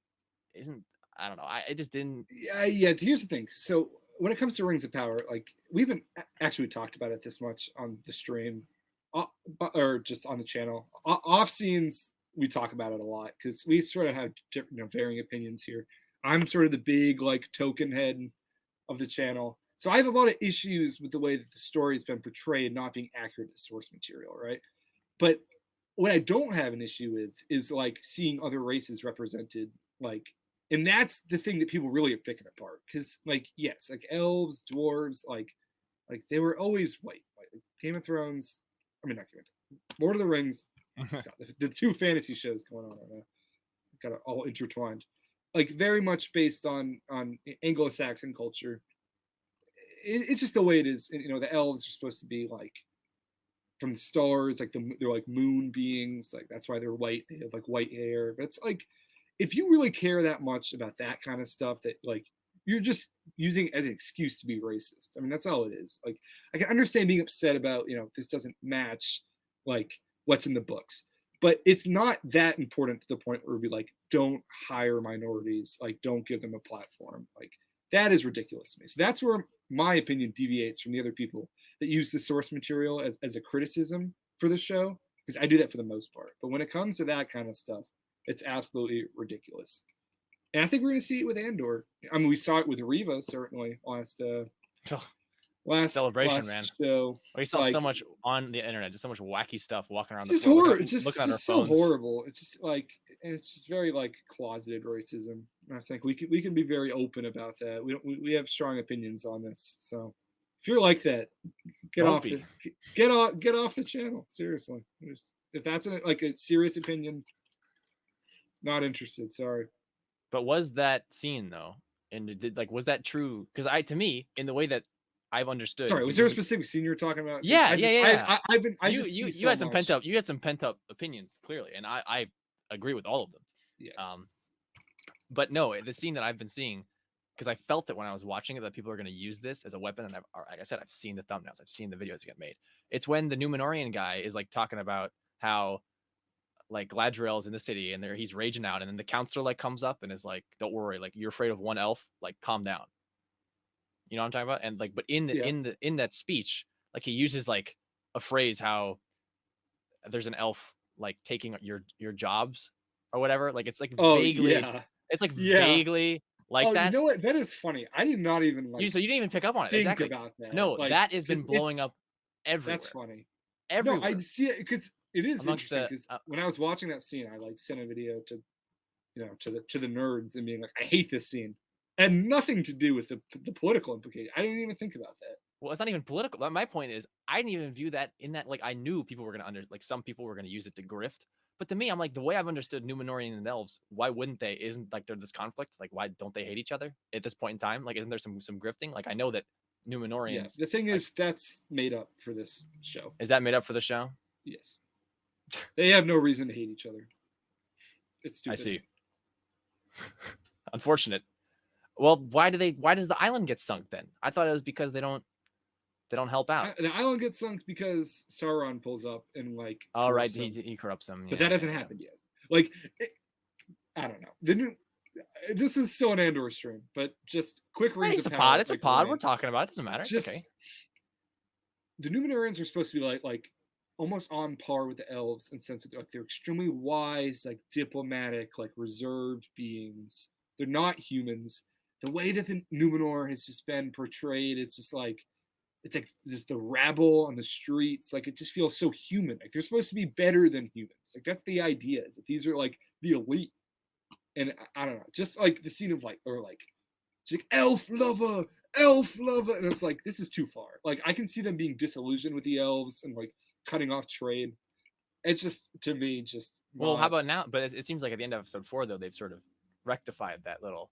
isn't I don't know. I just didn't.
yeah. Here's the thing. So when it comes to Rings of Power, like we haven't actually talked about it this much on the stream, or just on the channel. Off scenes, we talk about it a lot because we sort of have different, varying opinions here. I'm sort of the big like token head of the channel, so I have a lot of issues with the way that the story has been portrayed, not being accurate to source material, right? But what I don't have an issue with is like seeing other races represented, like, and that's the thing that people really are picking apart. Because like, yes, like elves, dwarves, like they were always white. Like Game of Thrones, I mean not Game of Thrones, Lord of the Rings, God, the two fantasy shows going on right now, kind of all intertwined. Like very much based on Anglo-Saxon culture. It's just the way it is. The elves are supposed to be like from the stars, like they're like moon beings, like that's why they're white. They have like white hair. But it's like if you really care that much about that kind of stuff, that like you're just using it as an excuse to be racist. I mean, that's all it is. Like I can understand being upset about this doesn't match like what's in the books, but it's not that important to the point where we like don't hire minorities, like don't give them a platform. Like that is ridiculous to me. So that's where my opinion deviates from the other people that use the source material as a criticism for the show, because I do that for the most part. But when it comes to that kind of stuff, it's absolutely ridiculous. And I think we're going to see it with Andor. I mean, we saw it with Riva certainly
Celebration,
last
man.
show.
We saw
like,
so much on the internet, just so much wacky stuff walking around
it's
the
just
floor.
horrible. It's
Looking at our
just so
phones.
horrible. It's just like it's just very like closeted racism. And I think we can be very open about that. We have strong opinions on this. So if you're like that, get off the channel. Seriously, if that's like a serious opinion, not interested. Sorry.
But was that scene though? And was that true? Because to me, in the way that I've understood.
Sorry, was there a specific scene you were talking about?
Yeah.
You
had some pent up opinions clearly, and I agree with all of them.
Yes.
But no, the scene that I've been seeing, because I felt it when I was watching it that people are going to use this as a weapon, and like I said, I've seen the thumbnails, I've seen the videos get made. It's when the Numenorian guy is like talking about how like Gladriel's in the city and he's raging out, and then the counselor like comes up and is like, "Don't worry, like you're afraid of one elf, like calm down." You know what I'm talking about? And like, but in that speech, like he uses like a phrase how there's an elf like taking your jobs or whatever. Like it's like vaguely, it's like vaguely like that.
You know what? That is funny. I did not even like.
So you didn't even pick up on it.
Think
Exactly.
about that.
No,
like,
that has been blowing up everywhere.
That's funny.
Everywhere.
No, I see it because it is
amongst
interesting. Because when I was watching that scene, I like sent a video to the nerds and being like, I hate this scene. It had nothing to do with the political implication. I didn't even think about that.
Well, it's not even political. My point is, I didn't even view that in that. Like, I knew people were gonna some people were gonna use it to grift. But to me, I'm like, the way I've understood Numenorian and elves, why wouldn't they? Isn't like there's this conflict? Like, why don't they hate each other at this point in time? Like, isn't there some grifting? Like, I know that Numenorians.
Yeah, the thing is, that's made up for this show.
Is that made up for the show?
Yes. They have no reason to hate each other. It's stupid.
I see. Unfortunate. Well, why does the island get sunk then? I thought it was because they don't help out.
The island gets sunk because Sauron pulls up and like.
Oh right, he corrupts them.
But that hasn't happened yet. Like, I don't know. This is still an Andor stream, but just quick reason.
It's a pod. It's a pod. We're talking about it. Doesn't matter. It's okay.
The Numenorians are supposed to be like almost on par with the elves in the sense that they're extremely wise, like diplomatic, like reserved beings. They're not humans. The way that the Numenor has just been portrayed is just like it's like just the rabble on the streets. Like it just feels so human. Like they're supposed to be better than humans. Like that's the idea. Is that these are like the elite. And I don't know, just like the scene of like, or like, it's like elf lover, and it's like this is too far. Like I can see them being disillusioned with the elves and like cutting off trade. It's just to me just
Well, how
not.
about now? But it seems like at the end of episode 4, though, they've sort of rectified that little.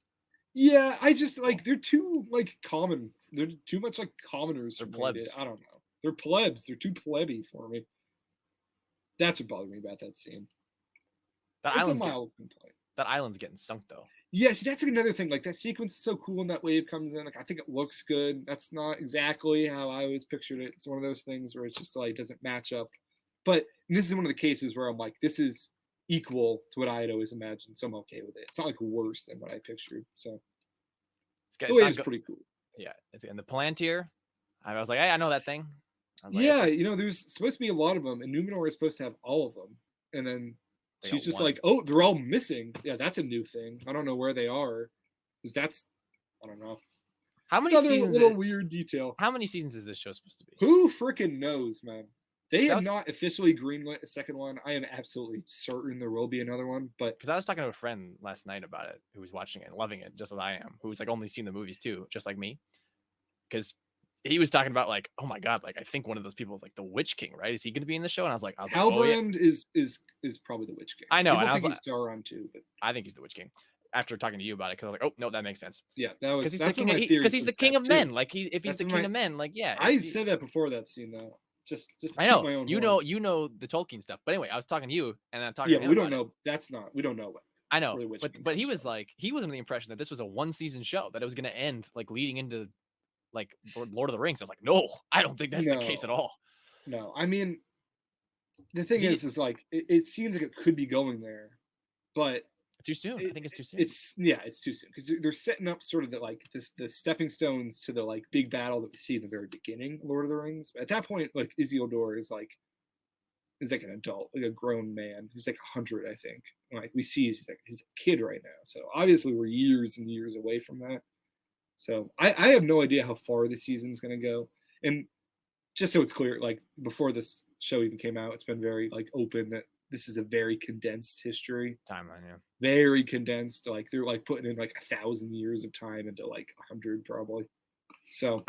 Yeah, I just like they're too like common. They're too much like commoners.
They're
For me,
plebs.
I don't know. They're plebs. They're too plebby for me. That's what bothered me about that scene.
That
It's a
island's
mild complaint.
that island's getting sunk though.
Yeah, see, that's like another thing. Like that sequence is so cool when that wave comes in. Like I think it looks good. That's not exactly how I always pictured it. It's one of those things where it's just like doesn't match up. But this is one of the cases where I'm like, this is equal to what I had always imagined, so I'm okay with it. It's not like worse than what I pictured. So the wave is pretty cool.
Yeah, and the Palantir, I was like, hey, I know that thing. I was like,
Yeah, you know, there's supposed to be a lot of them, and Numenor is supposed to have all of them. And then she's just like, oh, they're all missing. Yeah, that's a new thing. I don't know where they are, because that's, I don't know.
How many seasons?
Little weird detail.
How many seasons is this show supposed to be?
Who freaking knows, man? They have not officially greenlit a second one. I am absolutely certain there will be another one, but
because I was talking to a friend last night about it who was watching it and loving it just as I am, who's like only seen the movies too, just like me. Because he was talking about like, oh my god, like I think one of those people is like the Witch King, right? Is he going to be in the show? And I was like,
Halbrand is probably the Witch King.
I know.
People
and I
think
was
he's Sauron too, but
I think he's the Witch King. After talking to you about it, because I was like, oh no, that makes sense.
Yeah, that was
because he's the king of men. Like if he's the king of men, like yeah.
I said that before that scene though. Just
I know my own you know the Tolkien stuff. But anyway, I was talking to you, and I'm talking.
Yeah, we don't know. We don't know what.
I know, really but he was like, he was under the impression that this was a 1-season show, that it was going to end like leading into like Lord of the Rings. I was like, no, I don't think that's the case at all.
No, I mean, the thing is like it seems like it could be going there, but
too soon. I think it's too soon.
It's too soon because they're setting up sort of the stepping stones to the like big battle that we see in the very beginning of Lord of the Rings. At that point, like Isildur is like an adult, like a grown man. He's like 100, I think. Like we see he's a kid right now. So obviously we're years and years away from that. So I have no idea how far the season's gonna go. And just so it's clear, like before this show even came out, it's been very like open that this is a very condensed history
timeline. Yeah,
very condensed. Like they're like putting in like 1,000 years of time into like 100 probably. So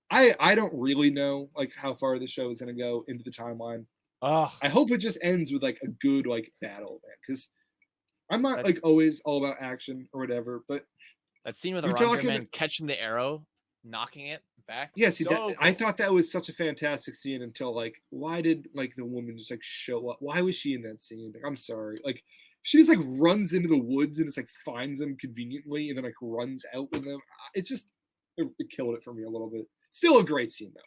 I don't really know like how far the show is gonna go into the timeline. I hope it just ends with like a good like battle, man. Because I'm not like always all about action or whatever, but
that scene with the man catching the arrow, knocking it back.
Yeah, see, cool. I thought that was such a fantastic scene until like, why did like the woman just like show up? Why was she in that scene? Like, I'm sorry, like she just like runs into the woods and just like finds them conveniently and then like runs out with them. It's just it killed it for me a little bit. Still a great scene though.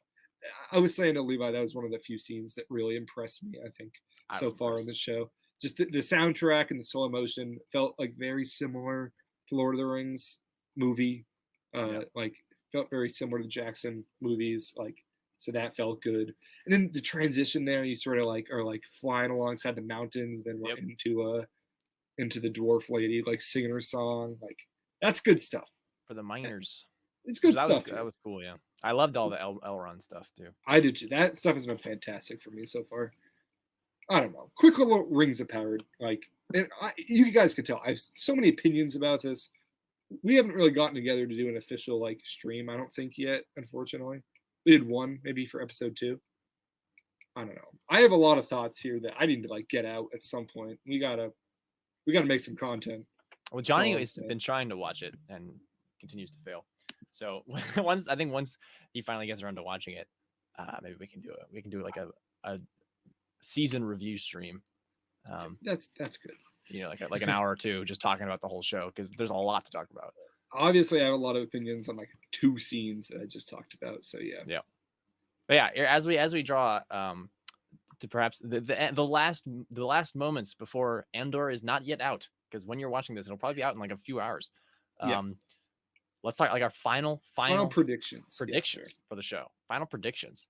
I was saying to Levi that was one of the few scenes that really impressed me. I think so far in the show. Just the soundtrack and the slow motion felt like very similar to Lord of the Rings movie. Like felt very similar to Jackson movies, like so that felt good. And then the transition there, you sort of like are like flying alongside the mountains, then right into the dwarf lady like singing her song. Like that's good stuff
for the miners.
It's good stuff.
That was cool. Yeah, I loved all the Elrond stuff too.
I did too. That stuff has been fantastic for me so far. I don't know. Quick little Rings of Power. Like, and you guys can tell I have so many opinions about this. We haven't really gotten together to do an official like stream, I don't think yet, unfortunately. We did one maybe for episode 2. I don't know. I have a lot of thoughts here that I need to like get out at some point. We gotta make some content.
Well, Johnny has been trying to watch it and continues to fail. So once he finally gets around to watching it, maybe we can do it. We can do like a season review stream.
That's good.
You know, like an hour or two, just talking about the whole show because there's a lot to talk about.
Obviously, I have a lot of opinions on like 2 scenes that I just talked about. So yeah.
But yeah, as we draw to perhaps the last moments before Andor is not yet out, because when you're watching this, it'll probably be out in like a few hours. Let's talk like our final predictions for the show. Final predictions.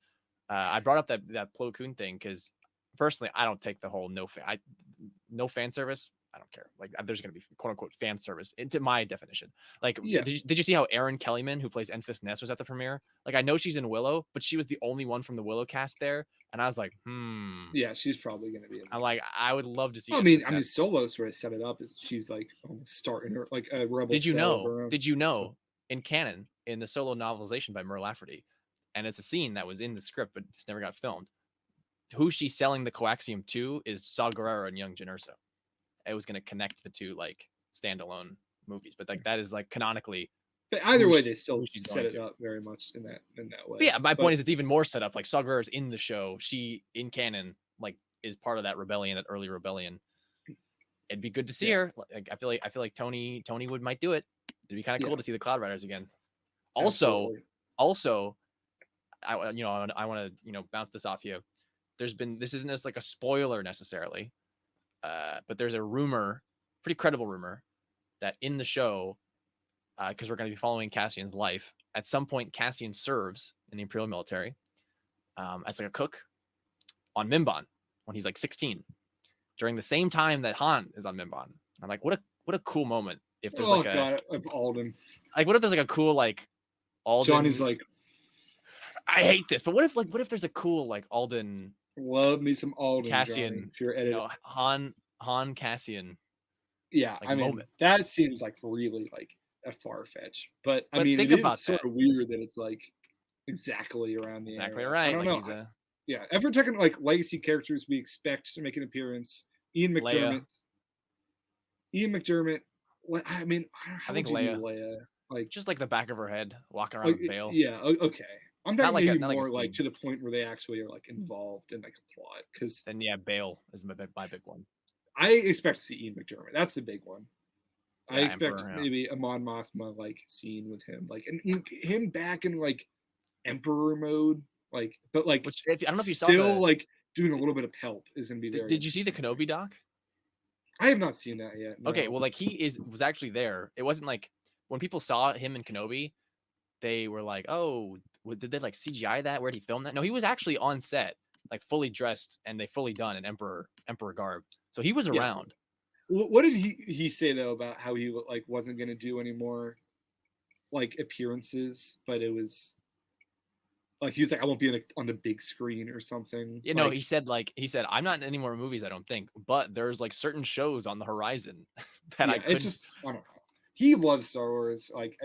I brought up that Plo Koon thing because personally, I don't take the whole no fan service. I don't care. Like there's going to be quote unquote fan service into my definition. Like,
Yeah.
did you see how Erin Kellyman, who plays Enfys Nest, was at the premiere? Like, I know she's in Willow, but she was the only one from the Willow cast there, and I was like,
Yeah, she's probably going to be.
I'm like, I would love to see.
I mean, Solo sort of set it up as she's like almost starting her like a rebel.
Did you know? In canon, in the Solo novelization by Mur Lafferty, and it's a scene that was in the script, but it's never got filmed. Who she's selling the coaxium to is Saw Gerrera and young Jyn Erso. It was going to connect the two like standalone movies, but like that is like canonically.
But either way, they still set it up very much in that way.
But yeah, my point is it's even more set up. Like Saw Gerrera's in the show. She in canon like is part of that rebellion, that early rebellion. It'd be good to see her. Like I feel like Tony might do it. It'd be kind of cool to see the Cloud Riders again. Also, I want to bounce this off you. This isn't as like a spoiler necessarily, but there's a rumor, pretty credible rumor, that in the show, because we're going to be following Cassian's life, at some point Cassian serves in the Imperial military as like a cook on Mimban when he's like 16, during the same time that Han is on Mimban. I'm like, what a cool moment. If there's
of Alden.
Like, what if there's like a cool like Alden?
Johnny's like,
I hate this, but what if there's a cool like Alden?
Love me some Alden
Cassian.
Johnny, if you're editing.
Han Cassian.
Yeah, like, I mean that seems like really like a far fetch, but I mean it is sort of weird that it's like exactly around the
exactly
era.
right.
I don't
like
know. Yeah, if we're talking like legacy characters we expect to make an appearance, Ian McDermott. What I mean, I think Leia, like
just like the back of her head, walking around with Bail.
Yeah, okay. I'm not
like
maybe more like to the point where they actually are like involved in like a plot, because
then Bail is my big one.
I expect to see Ian McDermott. That's the big one. I expect Emperor, maybe a Mon Mothma like scene with him, like and him back in like Emperor mode, like but like
which, I don't know if you
still like doing a little bit of help is gonna be very.
Did you see the Kenobi doc?
I have not seen that yet. No.
Okay, well, like was actually there. It wasn't like when people saw him in Kenobi, they were like, "Oh, did they like CGI that? Where did he film that?" No, he was actually on set, like fully dressed, and they fully done in Emperor garb. So he was around.
What did he say though about how he like wasn't gonna do any more like appearances, but it was like he was like, I won't be on the big screen or something.
You know, he said I'm not in any more movies, I don't think, but there's like certain shows on the horizon that I couldn't.
It's just I don't know. He loves Star Wars. Like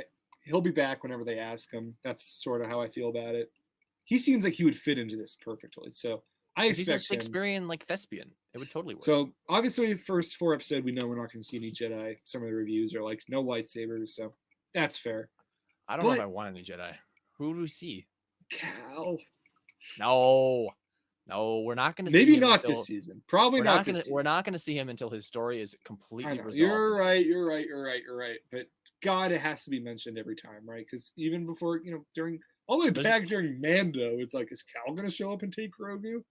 he'll be back whenever they ask him. That's sort of how I feel about it. He seems like he would fit into this perfectly. So I expect
he's a Shakespearean like thespian. It would totally work.
So obviously, first 4 episodes, we know we're not going to see any Jedi. Some of the reviews are like no lightsabers, so that's fair.
I don't know if I want any Jedi. Who do we see?
Cal.
No, we're not going to.
Maybe not this season. Probably not.
We're not going to see him until his story is completely resolved.
You're right. But God, it has to be mentioned every time, right? Because even before, during all the way back during Mando, it's like, is Cal going to show up and take Grogu?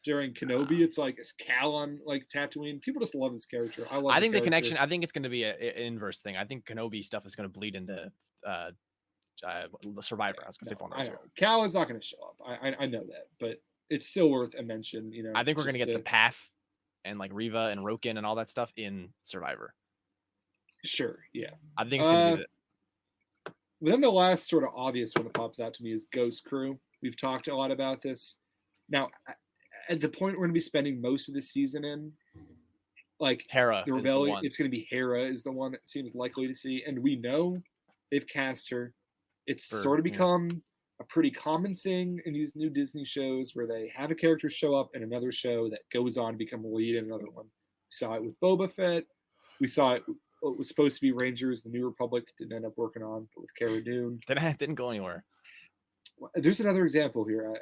During Kenobi, it's like, is Cal on like Tatooine? People just love this character. I
think the connection. I think it's going to be an inverse thing. I think Kenobi stuff is going to bleed into Survivor. I was going to say Fallen Order.
Cal is not going to show up. I know that, but it's still worth a mention.
I think we're going to get the Path and like Reva and Roken and all that stuff in Survivor.
Sure, yeah.
I think it's going to be
then the last sort of obvious one that pops out to me is Ghost Crew. We've talked a lot about this. Now, at the point we're going to be spending most of the season in, like
Hera,
the rebellion, it's going to be Hera is the one that seems likely to see, and we know they've cast her. It's sort of become a pretty common thing in these new Disney shows where they have a character show up in another show that goes on to become a lead in another one. We saw it with Boba Fett. We saw it. It was supposed to be Rangers, the New Republic, didn't end up working on, but with Cara Dune.
Didn't go anywhere.
There's another example here.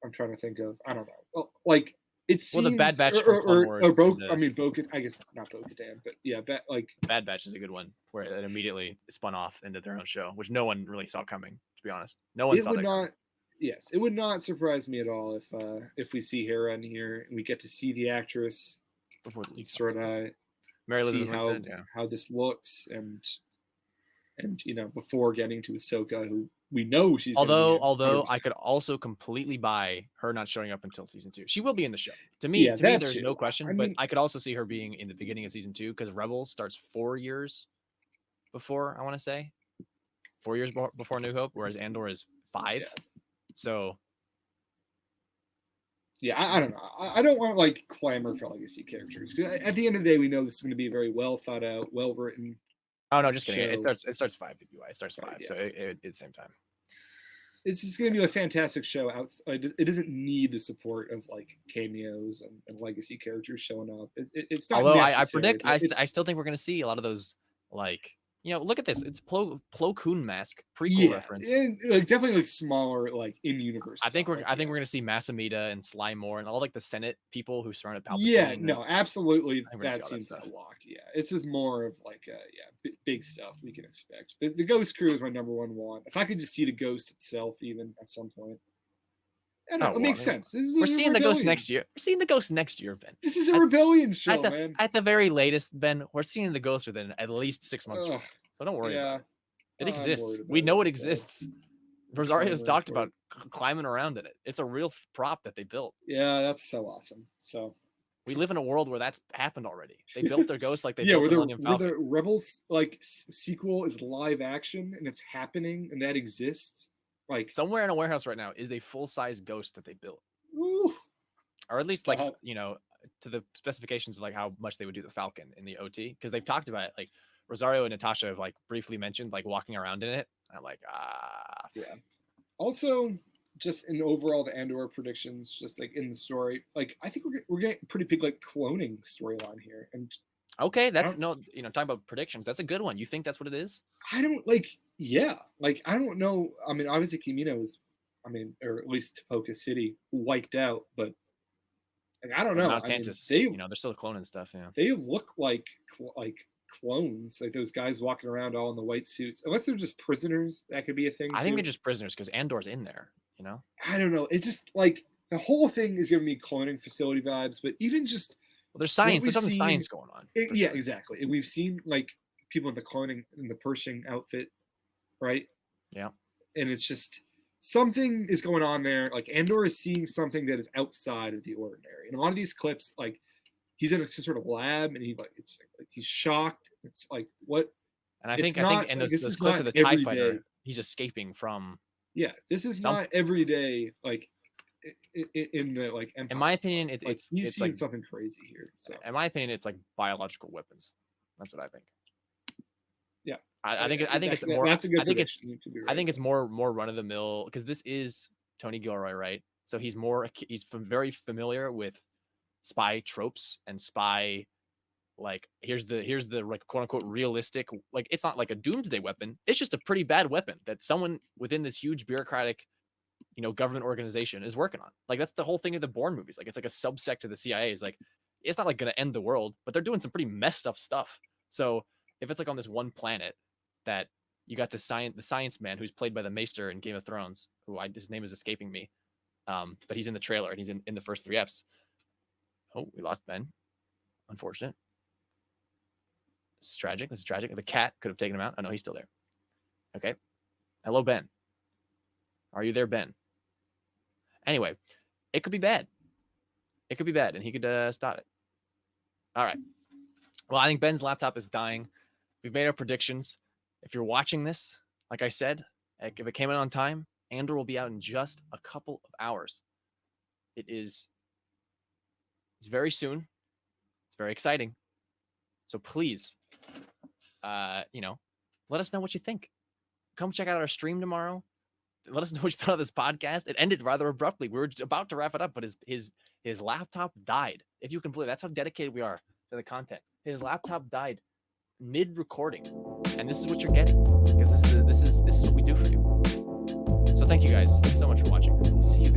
I'm trying to think of. I don't know. Well, like it seems.
Well, the Bad Batch
Bo-Katan. I guess not Bo-Katan, but yeah,
Bad Batch is a good one where it immediately spun off into their own show, which no one really saw coming. To be honest, no one saw that coming.
Yes, it would not surprise me at all if we see Hera in here and we get to see the actress
before the
sort of see how this looks and before getting to Ahsoka, who we know she's
Although I could also completely buy her not showing up until season 2. She will be in the show. To me, there's no question. But I could also see her being in the beginning of season 2 because Rebels starts 4 years before, I want to say 4 years before New Hope, whereas Andor is 5.
Yeah.
So
yeah, I don't know. I don't want to like clamor for legacy characters because at the end of the day, we know this is going to be a very well thought out, well written.
Oh no, just kidding. It starts 5 PPY. It starts 5, so it's the same time.
It's just going to be a fantastic show. It doesn't need the support of like cameos and legacy characters showing up. It's not.
Although
necessary,
I predict, I still think we're going to see a lot of those like. Look at this. It's Plo Koon mask prequel reference.
And like definitely like smaller, like in universe.
I think we're gonna see Masamita and Sly Moore and all like the Senate people who surrounded Palpatine.
Yeah, no, absolutely. That seems like a lock. Yeah, this is more of like big stuff we can expect. But the Ghost Crew is my number one want. If I could just see the Ghost itself, even at some point. I don't know, it makes sense.
We're seeing the Ghost next year. We're seeing the Ghost next year, Ben.
This is a rebellion show, man.
At the very latest, Ben, we're seeing the Ghost within at least 6 months from now. So don't worry about it. It exists. We know it exists. Rosario's talked about climbing around in it. It's a real prop that they built.
Yeah, that's so awesome. So
we live in a world where that's happened already. They built their Ghost like they built the Millennium Falcon.
Where the Rebels like sequel is live action and it's happening and that exists. Like
somewhere in a warehouse right now is a full-size Ghost that they built.
Ooh.
Or at least like, to the specifications of like how much they would do the Falcon in the OT. Because they've talked about it. Like Rosario and Natasha have like briefly mentioned like walking around in it. I'm like,
yeah. Also, just in overall the Andor predictions, just like in the story, like I think we're getting a pretty big like cloning storyline here. And
okay, that's talking about predictions. That's a good one. You think that's what it is?
I don't like. Yeah, like I don't know. I mean, obviously Kamino was, or at least Tapoka City wiped out, but like I don't know.
Not Tantus. They're still cloning stuff. Yeah,
they look like clones, like those guys walking around all in the white suits. Unless they're just prisoners, that could be a thing.
I think they're just prisoners because Andor's in there.
I don't know. It's just like the whole thing is giving me cloning facility vibes, but even just
there's science. There's some science going on.
Yeah, exactly. And we've seen like people in the cloning in the Pershing outfit, right?
Yeah.
And it's just something is going on there. Like Andor is seeing something that is outside of the ordinary. In a lot of these clips, like he's in some sort of lab and he's shocked. It's like what?
And I think and those clips of the TIE fighter, he's escaping from.
Yeah, this is not every day. Like in the like. Empire.
In my opinion, it's
he's seeing something crazy here. So
in my opinion, it's like biological weapons. That's what I think.
Yeah,
I think it's more. That's a good. I think it's more run of the mill because this is Tony Gilroy, right? So he's very familiar with spy tropes and spy. Like here's the like quote unquote realistic, like it's not like a doomsday weapon. It's just a pretty bad weapon that someone within this huge bureaucratic, government organization is working on. Like that's the whole thing of the Bourne movies. Like it's like a subsect of the CIA. Is like it's not like going to end the world, but they're doing some pretty messed up stuff. So if it's like on this one planet that you got the science man who's played by the Maester in Game of Thrones, his name is escaping me, but he's in the trailer and he's in the first 3 Fs. Oh, we lost Ben. Unfortunate. This is tragic. The cat could have taken him out. Oh, no, he's still there. Okay. Hello, Ben. Are you there, Ben? Anyway, it could be bad. And he could stop it. All right. Well, I think Ben's laptop is dying. We've made our predictions. If you're watching this, like I said, if it came out on time, Andor will be out in just a couple of hours. It's very soon. It's very exciting. So please, let us know what you think. Come check out our stream tomorrow. Let us know what you thought of this podcast. It ended rather abruptly. We were about to wrap it up, but his laptop died. If you can believe it. That's how dedicated we are to the content. His laptop died mid-recording, and this is what you're getting because this is what we do for you. So thank you guys so much for watching. We'll see you.